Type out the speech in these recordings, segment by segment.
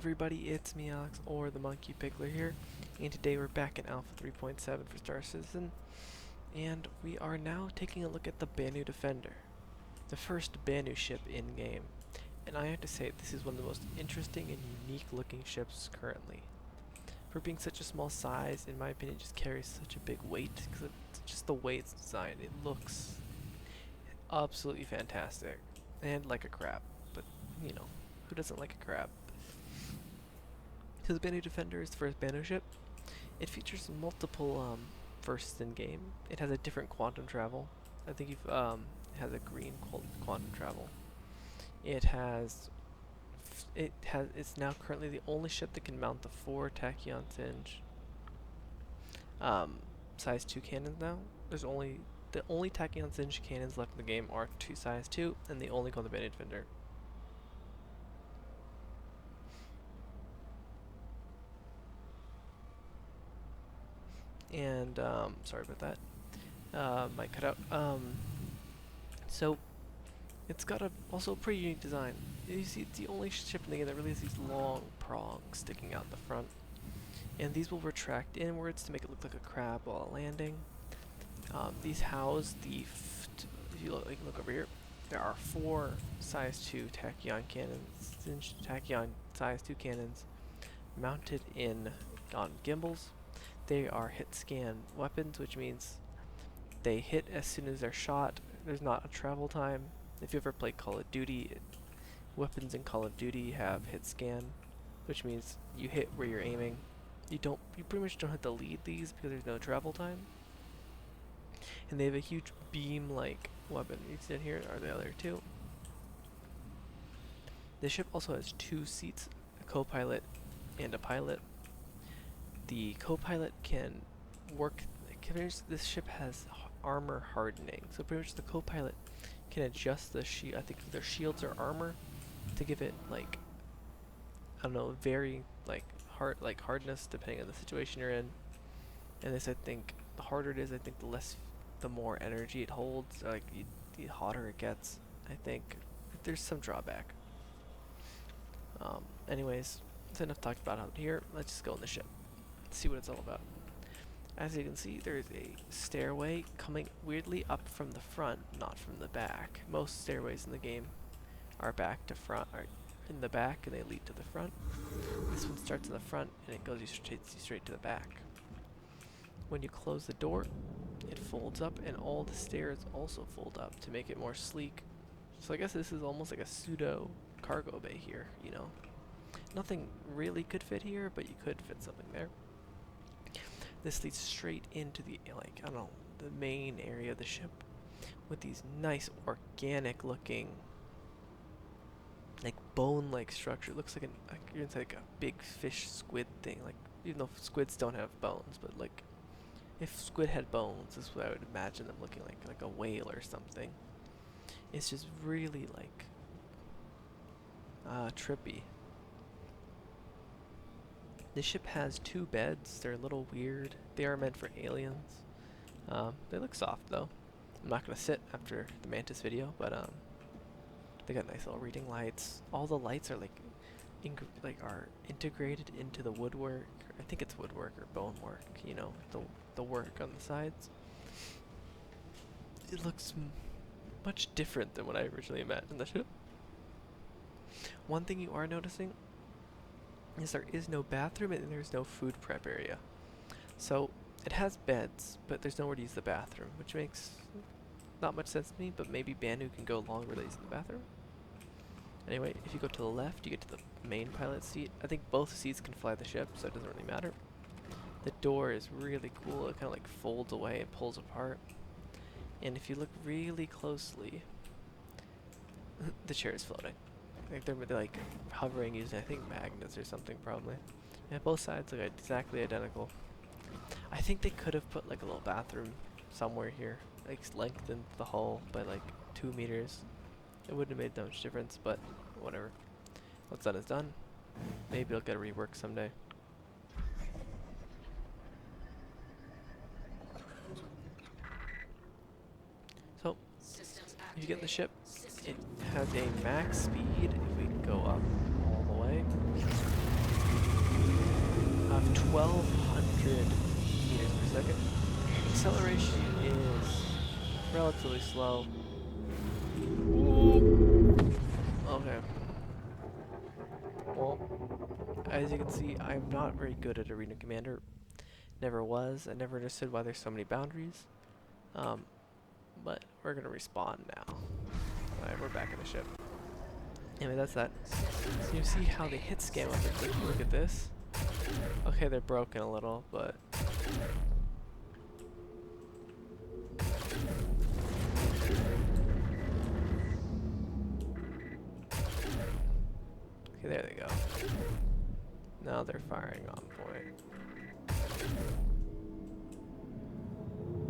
everybody, it's me Alex, or the Monkey Pickler here, and today we're back in Alpha 3.7 for Star Citizen, and we are now taking a look at the Banu Defender, the first Banu ship in-game, and I have to say this is one of the most interesting and unique looking ships currently. For being such a small size, in my opinion, it just carries such a big weight, because it's just the way it's designed. It looks absolutely fantastic, and like a crab, but you know, who doesn't like a crab? So the Banu Defender is the first Banu ship. It features multiple firsts in game. It has a different quantum travel. I think it has a green quantum travel. It's now currently the only ship that can mount the 4 Tachyon Singe size 2 cannons now. The only Tachyon Singe cannons left in the game are size 2, and they only go on the Banu Defender. And sorry about that. Might cut out. So it's got also a pretty unique design. You see, it's the only ship in the game that really has these long prongs sticking out the front, and these will retract inwards to make it look like a crab while landing. These house the if you look over here, there are 4 size 2 Tachyon cannons, Tachyon size 2 cannons, mounted on gimbals. They are hit scan weapons, which means they hit as soon as they're shot. There's not a travel time. If you ever played Call of Duty, weapons in Call of Duty have hit scan, which means you hit where you're aiming. You pretty much don't have to lead these because there's no travel time. And they have a huge beam-like weapon. You see it here, are the other 2. The ship also has 2 seats, a co-pilot and a pilot. The co-pilot can work. This ship has armor hardening, so pretty much the co-pilot can adjust the shield. I think either shields or armor to give it like, I don't know, very hardness depending on the situation you're in. And this, I think, the harder it is, I think the more energy it holds. Like the hotter it gets. I think there's some drawback. Anyways, that's enough talked about out here. Let's just go in the ship. See what it's all about. As you can see, there is a stairway coming weirdly up from the front, not from the back. Most stairways in the game are back to front, are in the back, and they lead to the front. This one starts in the front and it goes straight to the back. When you close the door, it folds up, and all the stairs also fold up to make it more sleek. So I guess this is almost like a pseudo cargo bay here, you know. Nothing really could fit here, but you could fit something there. This leads straight into the, I don't know, the main area of the ship with these nice organic looking, like bone-like structure. It looks like you're inside like a big fish squid thing. Like, even though squids don't have bones, but like if squid had bones, this is what I would imagine them looking like a whale or something. It's just really like trippy. The ship has 2 beds. They're a little weird. They are meant for aliens. They look soft though. I'm not gonna sit after the Mantis video, but they got nice little reading lights. All the lights are are integrated into the woodwork. I think it's woodwork or bonework. You know, the work on the sides. It looks much different than what I originally imagined the ship. One thing you are noticing is there is no bathroom and there's no food prep area. So it has beds, but there's nowhere to use the bathroom, which makes not much sense to me, but maybe Banu can go longer without using the bathroom. Anyway, if you go to the left, you get to the main pilot seat. I think both seats can fly the ship, so it doesn't really matter. The door is really cool. It kind of like folds away and pulls apart. And if you look really closely, the chair is floating. I think they're like hovering using, I think, magnets or something probably. And both sides look exactly identical. I think they could have put like a little bathroom somewhere here, like lengthened the hull by like 2 meters. It wouldn't have made that much difference, but whatever. What's done is done. Maybe it'll get a rework someday. So, if you get the ship, it has a max speed, if we go up all the way, 1200 meters per second. Acceleration is relatively slow. Okay. Well, as you can see, I'm not very good at Arena Commander. Never was. I never understood why there's so many boundaries. But we're gonna respawn now. Alright, we're back in the ship. Anyway, that's that. So you see how they hit scam up there. Look at this. Okay, they're broken a little, but okay, there they go. Now they're firing on point.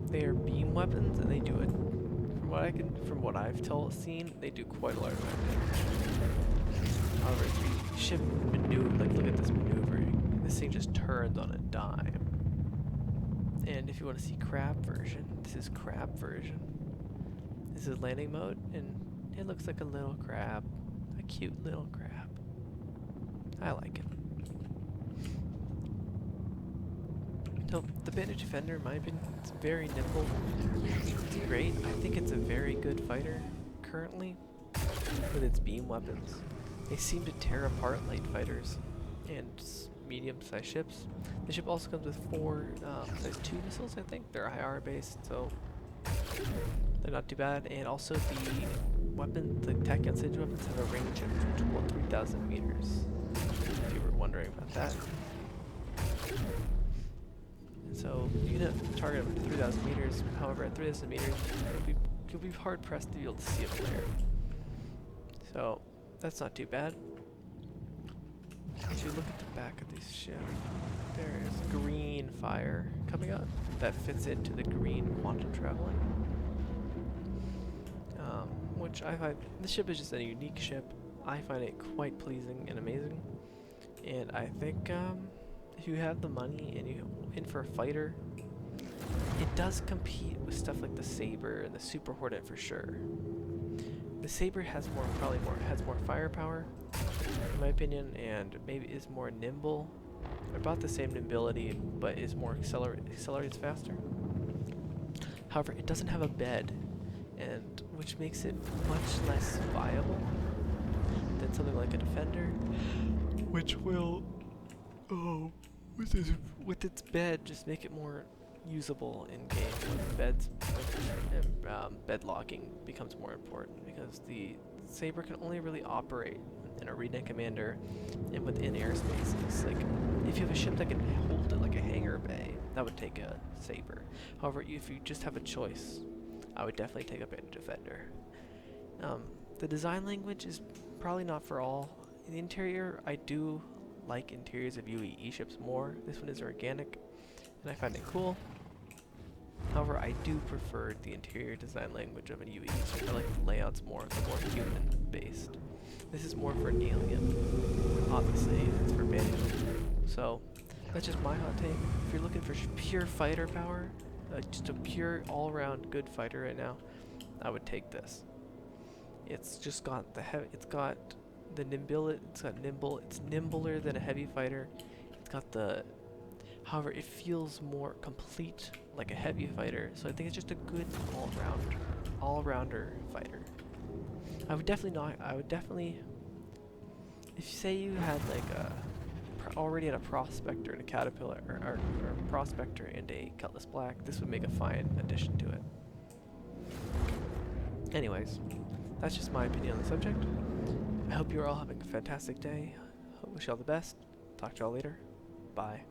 They are beam weapons, and they do it. From what I've seen, they do quite a lot of damage. However, if you ship maneuver, like look at this maneuvering, this thing just turns on a dime. And if you want to see crab version, this is crab version. This is landing mode, and it looks like a little crab, a cute little crab. I like it. So the Banu Defender, in my opinion, it's very nimble. It's great. I think it's a very good fighter currently with its beam weapons. They seem to tear apart light fighters and medium-sized ships. The ship also comes with 4 size 2 missiles, I think. They're IR based, so they're not too bad. And also the weapons, the tech and siege weapons, have a range of 3,000 meters. If you were wondering about that. So you can target them at 3,000 meters. However, at 3,000 meters, you'll be hard pressed to be able to see a player. So that's not too bad. If you look at the back of this ship, there is green fire coming up that fits into the green quantum traveling. Which I find, this ship is just a unique ship. I find it quite pleasing and amazing. And I think if you have the money and you're in for a fighter, it does compete with stuff like the Saber and the Super Hornet for sure. The Saber has has more firepower, in my opinion, and maybe is more nimble. About the same nimbility, but is more accelerates faster. However, it doesn't have a bed, and which makes it much less viable than something like a Defender, which will, with its bed, just make it more usable in game when beds and bed locking becomes more important, because the Saber can only really operate in Arena Commander and within airspaces. Like, if you have a ship that can hold it like a hangar bay, that would take a Saber. However, if you just have a choice, I would definitely take a Banu Defender. The design language is probably not for all. In the interior, I do like interiors of UEE ships more. This one is organic, and I find it cool. However, I do prefer the interior design language of a UEE ship. I like the layouts more, they're more human-based. This is more for an alien. Obviously, it's for Banu. So, that's just my hot take. If you're looking for pure fighter power, just a pure all-around good fighter right now, I would take this. It's just got it's got nimble, it's nimbler than a heavy fighter. It's got however, it feels more complete like a heavy fighter, so I think it's just a good all-rounder fighter. I would definitely, if you say you had like already had a Prospector and a Caterpillar, or a Prospector and a Cutlass Black, this would make a fine addition to it. Anyways, that's just my opinion on the subject. I hope you're all having a fantastic day. I wish you all the best. Talk to y'all later. Bye.